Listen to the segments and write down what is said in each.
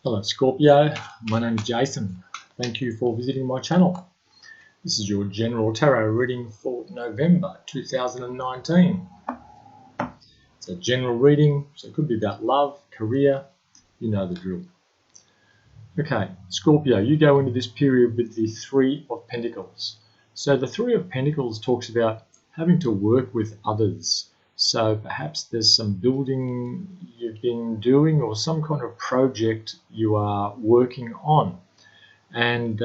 Hello Scorpio, my name is Jason. Thank you for visiting my channel. This is your general tarot reading for November 2019. It's a general reading, so it could be about love, career, you know the drill. Okay, Scorpio, you go into this period with the Three of Pentacles. So the Three of Pentacles talks about having to work with others. So perhaps there's some building you've been doing or some kind of project you are working on. And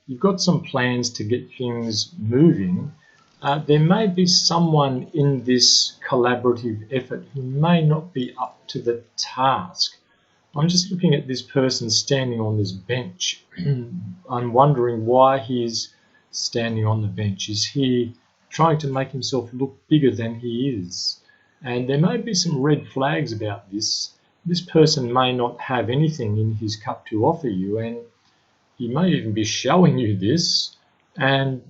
you've got some plans to get things moving. There may be someone in this collaborative effort who may not be up to the task. I'm just looking at this person standing on this bench. I'm wondering why he's standing on the bench. Is he trying to make himself look bigger than he is? And there may be some red flags about this. This person may not have anything in his cup to offer you, and he may even be showing you this. And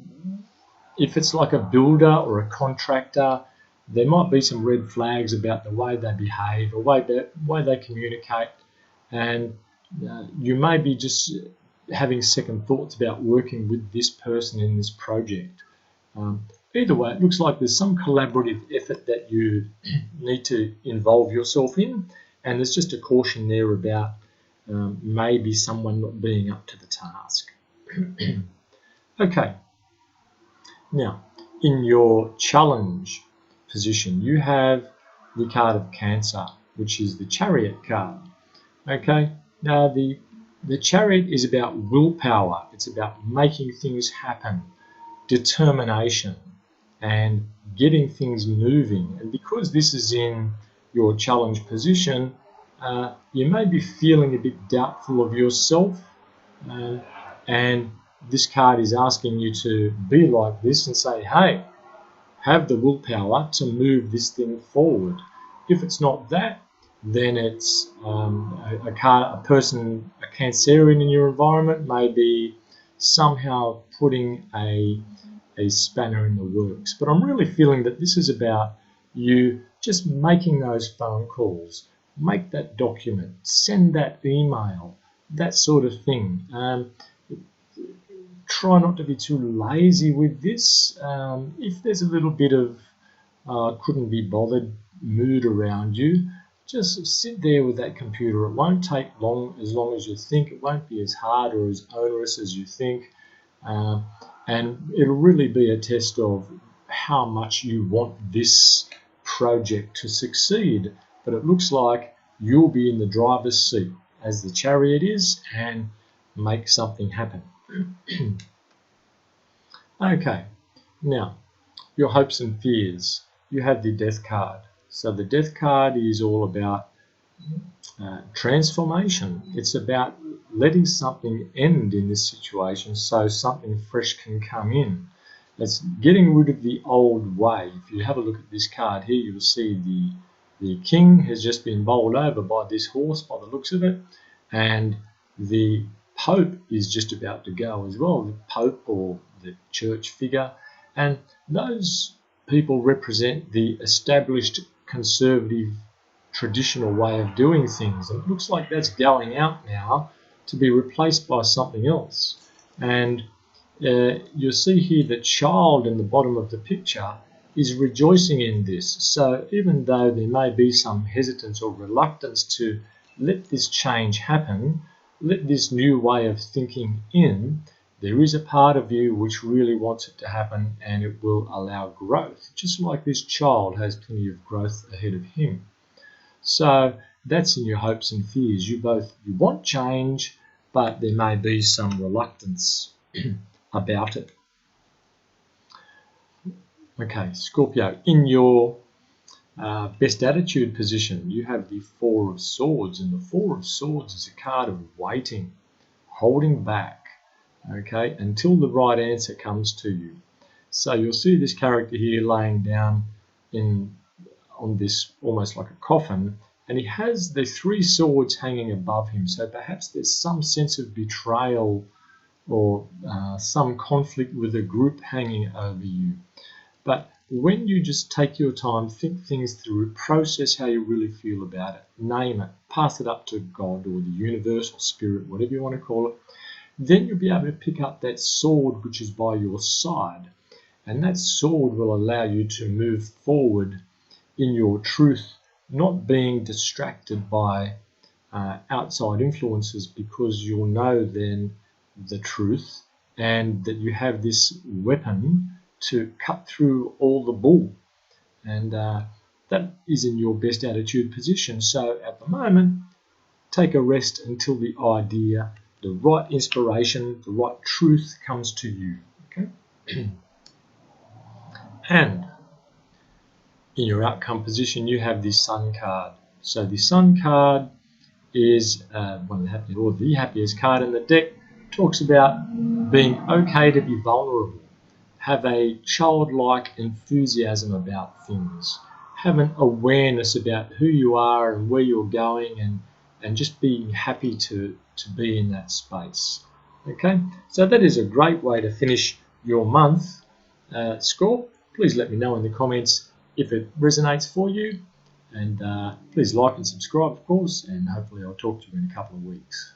if it's like a builder or a contractor, there might be some red flags about the way they behave, the way they communicate, and you may be just having second thoughts about working with this person in this project. Either way, it looks like there's some collaborative effort that you need to involve yourself in, and there's just a caution there about maybe someone not being up to the task. Okay, now in your challenge position, you have the card of Cancer, which is the Chariot card. Okay, now the Chariot is about willpower. It's about making things happen, determination, and getting things moving. And because this is in your challenge position, you may be feeling a bit doubtful of yourself, and this card is asking you to be like this and say, hey, have the willpower to move this thing forward. If it's not that, then it's a Cancerian in your environment may be somehow putting a spanner in the works. But I'm really feeling that this is about you just making those phone calls, make that document, send that email, that sort of thing. Try not to be too lazy with this. If there's a little bit of couldn't be bothered mood around you, just sit there with that computer. It won't take long, as long as you think. It won't be as hard or as onerous as you think. And it'll really be a test of how much you want this project to succeed. But it looks like you'll be in the driver's seat as the Chariot is and make something happen. Okay, now your hopes and fears. You have the Death card. So the Death card is all about transformation. It's about letting something end in this situation so something fresh can come in. It's getting rid of the old way. If you have a look at this card here, you'll see the king has just been bowled over by this horse by the looks of it, and the Pope is just about to go as well, the Pope or the church figure, and those people represent the established conservative traditional way of doing things, and it looks like that's going out now to be replaced by something else. And you'll see here the child in the bottom of the picture is rejoicing in this. So even though there may be some hesitance or reluctance to let this change happen, let this new way of thinking in, there is a part of you which really wants it to happen, and it will allow growth, just like this child has plenty of growth ahead of him. So that's in your hopes and fears. You want change, but there may be some reluctance about it. Okay, Scorpio, in your best attitude position, you have the Four of Swords, and the Four of Swords is a card of waiting, holding back, okay, until the right answer comes to you. So you'll see this character here laying down on this almost like a coffin, and he has the three swords hanging above him. So perhaps there's some sense of betrayal or some conflict with a group hanging over you. But when you just take your time, think things through, process how you really feel about it, name it, pass it up to God or the universe or spirit, whatever you want to call it, then you'll be able to pick up that sword which is by your side. And that sword will allow you to move forward in your truth, not being distracted by outside influences, because you'll know then the truth and that you have this weapon to cut through all the bull. And that is in your best attitude position. So at the moment, take a rest until the idea, the right inspiration, the right truth comes to you. Okay? And in your outcome position, you have the Sun card. So the Sun card is one of the happiest card in the deck. Talks about being okay to be vulnerable, have a childlike enthusiasm about things, have an awareness about who you are and where you're going, and just being happy to be in that space. Okay, so that is a great way to finish your month. Scorp, please let me know in the comments if it resonates for you, and please like and subscribe, of course, and hopefully I'll talk to you in a couple of weeks.